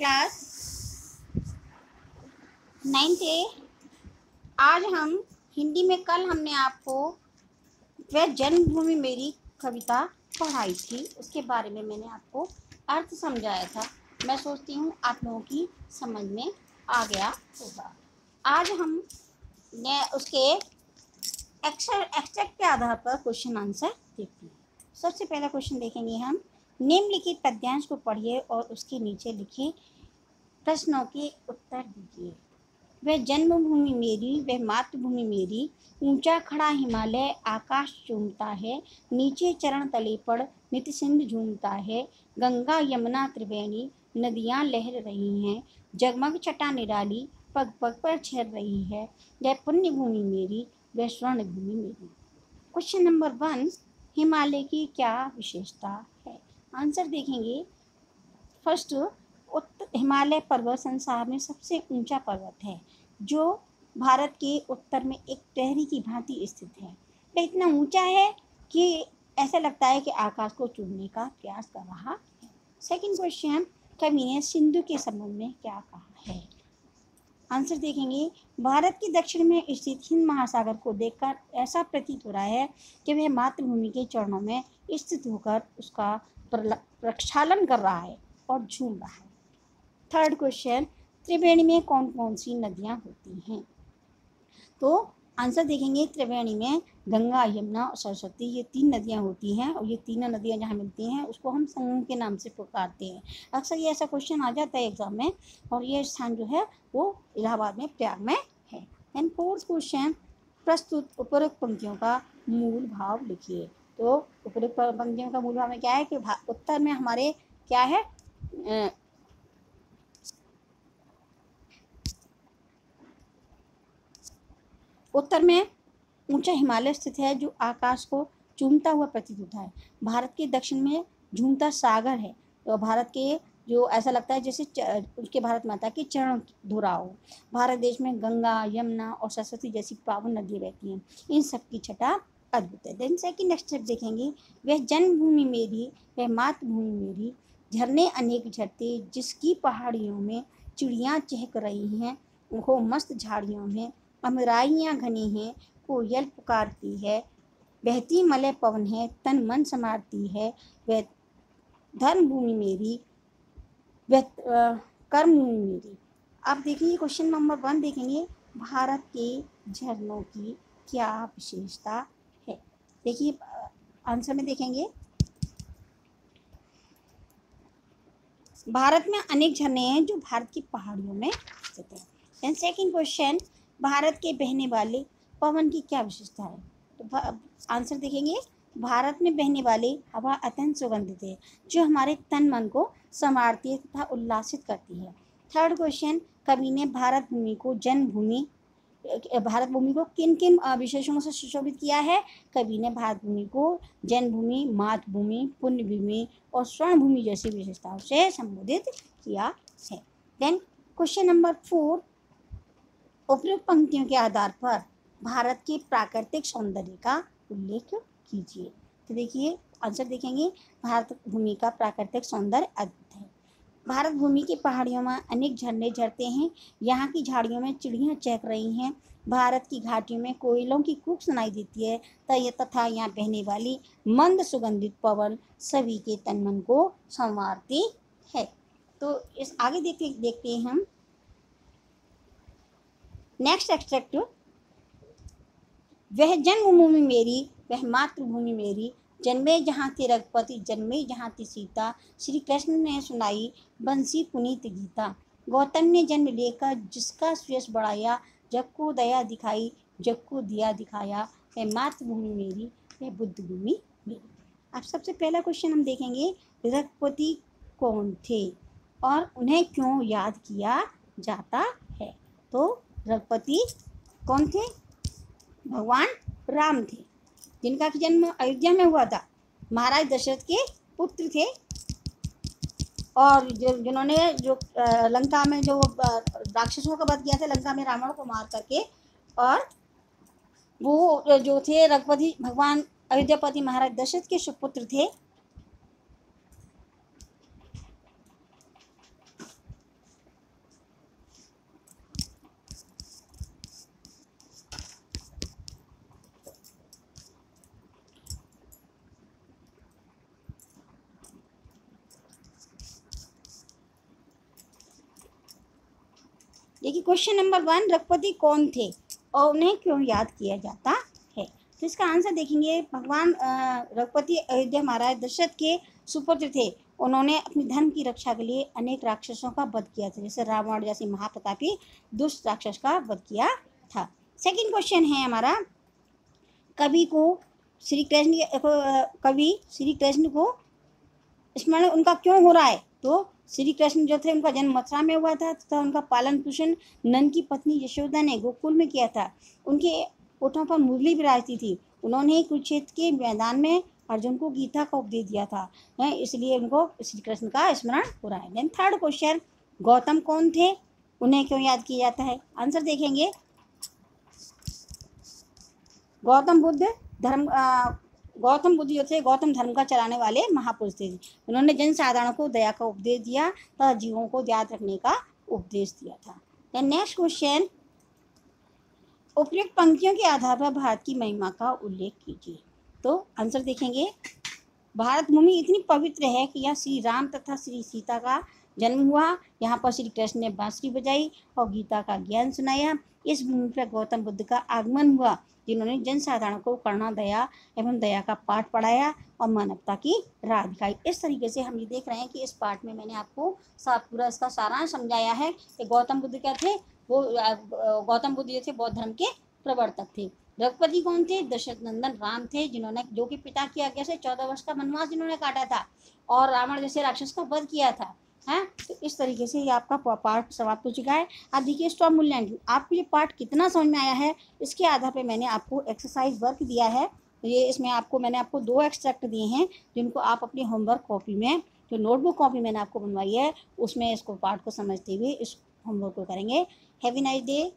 Class 9th ए। आज हम हिंदी में कल हमने आपको वह जन्मभूमि मेरी कविता पढ़ाई थी, उसके बारे में मैंने आपको अर्थ समझाया था। मैं सोचती हूँ आप लोगों की समझ में आ गया होगा। आज हम उसके एक्सट्रैक्ट के आधार पर क्वेश्चन आंसर देखते हैं। सबसे पहला क्वेश्चन देखेंगे हम। निम्नलिखित पद्यांश को पढ़िए और उसके नीचे लिखे प्रश्नों के उत्तर दीजिए। वह जन्मभूमि मेरी, वह मातृभूमि मेरी, ऊंचा खड़ा हिमालय आकाश चूमता है, नीचे चरण तले पड़ नित्य सिंधु झूमता है, गंगा यमुना त्रिवेणी नदियां लहर रही हैं, जगमग छटा निराली पग पग पर छर रही है, वह पुण्य भूमि मेरी, वह स्वर्ण भूमि मेरी। क्वेश्चन नंबर 1, हिमालय की क्या विशेषता है? आंसर देखेंगे। फर्स्ट, हिमालय पर्वत संसार में सबसे ऊंचा पर्वत है जो भारत के उत्तर में एक टहरी की भांति स्थित है। वह इतना ऊंचा है कि ऐसा लगता है कि आकाश को चूमने का प्रयास कर रहा है। सेकंड क्वेश्चन, कवि ने सिंधु के संबंध में क्या कहा है? आंसर देखेंगे। भारत के दक्षिण में स्थित हिंद महासागर को देखकर ऐसा प्रतीत हो रहा है कि वह मातृभूमि के चरणों में स्थित होकर उसका प्रक्षालन कर रहा है और झूम रहा है। थर्ड क्वेश्चन, त्रिवेणी में कौन कौन सी नदियां होती हैं? तो आंसर देखेंगे। त्रिवेणी में गंगा, यमुना और सरस्वती, ये 3 नदियां होती हैं और ये तीनों नदियां जहाँ मिलती हैं उसको हम संगम के नाम से पुकारते हैं। अक्सर ये ऐसा क्वेश्चन आ जाता है एग्जाम में, और ये स्थान जो है वो इलाहाबाद में, प्रयाग में है। एंड फोर्थ क्वेश्चन, प्रस्तुत उपरोक्त पंक्तियों का मूल भाव लिखिए। तो उपरोक्त पंक्तियों का मूल भाव में क्या है कि उत्तर में हमारे क्या है, उत्तर में ऊंचा हिमालय स्थित है जो आकाश को चूमता हुआ प्रतीत होता है। भारत के दक्षिण में झूमता सागर है, तो भारत के जो ऐसा लगता है जैसे उसके भारत माता के चरण धो रहा हो। भारत देश में गंगा, यमुना और सरस्वती जैसी पावन नदियाँ बहती हैं। इन सब की छटा अद्भुत है। देन सेकंड स्टेप देखेंगे। वह जन्मभूमि मेरी, वह मातृभूमि मेरी, झरने अनेक झरते जिसकी पहाड़ियों में चिड़ियाँ चहक रही हैं, वो मस्त झाड़ियों में अमराइयाँ घनी हैं, कोयल पुकारती है, बहती मलय पवन है, तन मन संवारती है, वह धर्म भूमि मेरी, वह कर्म भूमि मेरी। अब देखिए क्वेश्चन नंबर 1 देखेंगे। भारत के झरनों की क्या विशेषता है? देखिए आंसर में देखेंगे। भारत में अनेक झरने हैं जो भारत की पहाड़ियों में स्थित है। देन सेकंड क्वेश्चन, भारत के बहने वाले पवन की क्या विशेषता है? तो आंसर देखेंगे। भारत में बहने वाली हवा अत्यंत सुगंधित है जो हमारे तन मन को संवारती है तथा उल्लासित करती है। थर्ड क्वेश्चन, कवि ने भारत भूमि को जन्मभूमि, भारत भूमि को किन किन विशेषणों से सुशोभित किया है? कवि ने भारत भूमि को जन्मभूमि, मातृभूमि, पुण्य भूमि और स्वर्ण भूमि जैसी विशेषताओं से संबोधित किया है। देन क्वेश्चन नंबर 4, उपरोक्त पंक्तियों के आधार पर भारत के प्राकृतिक सौंदर्य का उल्लेख कीजिए। तो देखिए आंसर देखेंगे। भारत भूमि का प्राकृतिक सौंदर्य अद्भुत है। भारत भूमि की पहाड़ियों में अनेक झरने झरते हैं, यहाँ की झाड़ियों में चिड़ियाँ चहक रही हैं, भारत की घाटियों में कोयलों की कूक सुनाई देती है तथा यहाँ बहने वाली मंद सुगंधित पवन सभी के तन मन को संवारती है। तो इस आगे देखते हैं हम नेक्स्ट एक्सट्रैक्ट। वह जन्मभूमि मेरी, वह मातृभूमि मेरी, जन्मे जहाँ थी रघुपति, जन्मे जहाँ थी सीता, श्री कृष्ण ने सुनाई बंसी पुनीत गीता, गौतम ने जन्म लेकर जिसका श्रेयस बढ़ाया, जग को दया दिखाई, जग को दिया दिखाया, वह मातृभूमि मेरी, वह बुद्ध भूमि मेरी। अब सबसे पहला क्वेश्चन हम देखेंगे। रघुपति कौन थे और उन्हें क्यों याद किया जाता है? तो रघुपति कौन थे? भगवान राम थे, जिनका जन्म अयोध्या में हुआ था। महाराज दशरथ के पुत्र थे और जिन्होंने जो लंका में जो राक्षसों का वध किया था, लंका में रावण को मार करके, और वो जो थे रघुपति भगवान अयोध्यापति महाराज दशरथ के सुपुत्र थे। देखिए क्वेश्चन नंबर 1, रघुपति कौन थे और उन्हें क्यों याद किया जाता है? तो इसका आंसर देखेंगे, भगवान रघुपति अयोध्या महाराज दशरथ के सुपुत्र थे। उन्होंने अपने धर्म की रक्षा के लिए अनेक राक्षसों का वध किया था, जैसे रावण जैसे महाप्रतापी दुष्ट राक्षस का वध किया था। सेकंड क्वेश्चन है हमारा, कवि श्री कृष्ण को स्मरण उनका क्यों हो रहा है? तो श्री कृष्ण जो थे उनका जन्म मथुरा में हुआ था तथा उनका पालन पोषण नंद की पत्नी यशोदा ने गोकुल में किया था। उनके ओठों पर मुरली विराजती थी। उन्होंने कुरुक्षेत्र के मैदान में अर्जुन को गीता का उपदेश दिया था, इसलिए उनको श्री कृष्ण का स्मरण हो रहा है। देन थर्ड क्वेश्चन, गौतम कौन थे, उन्हें क्यों याद किया जाता है? आंसर देखेंगे, गौतम बुद्ध जो थे गौतम धर्म का चलाने वाले महापुरुष थे। उन्होंने जनसाधारण को दया का उपदेश दिया तथा जीवों को याद रखने का उपदेश दिया था। देन नेक्स्ट क्वेश्चन, उपयुक्त पंक्तियों के आधार पर भारत की महिमा का उल्लेख कीजिए। तो आंसर देखेंगे, भारत भूमि इतनी पवित्र है कि यहाँ श्री राम तथा श्री सीता का जन्म हुआ। यहाँ पर श्री कृष्ण ने बांसुरी बजाई और गीता का ज्ञान सुनाया। इस भूमि पर गौतम बुद्ध का आगमन हुआ, जिन्होंने जनसाधारण को करुणा, दया एवं दया का पाठ पढ़ाया और मानवता की राह दिखाई। इस तरीके से हम ये देख रहे हैं कि इस पाठ में मैंने आपको पूरा इसका सारांश समझाया है कि गौतम बुद्ध क्या थे। वो गौतम बुद्ध जो थे बौद्ध धर्म के प्रवर्तक थे। रघुपति कौन थे? दशरथ नंदन राम थे, जिन्होंने जो कि पिता की आज्ञा से 14 वर्ष का वनवास जिन्होंने काटा था और रावण जैसे राक्षस का वध किया था। है तो इस तरीके से ये आपका पाठ समाप्त हो चुका है। आप देखिए स्व मूल्यांकन, आपको ये पाठ कितना समझ में आया है, इसके आधार पे मैंने आपको एक्सरसाइज वर्क दिया है। ये इसमें मैंने आपको 2 एक्सट्रैक्ट दिए हैं, जिनको आप अपनी होमवर्क कॉपी में, जो नोटबुक कॉपी मैंने आपको बनवाई है, उसमें इसको पाठ को समझते हुए इस होमवर्क को करेंगे। Have a nice day.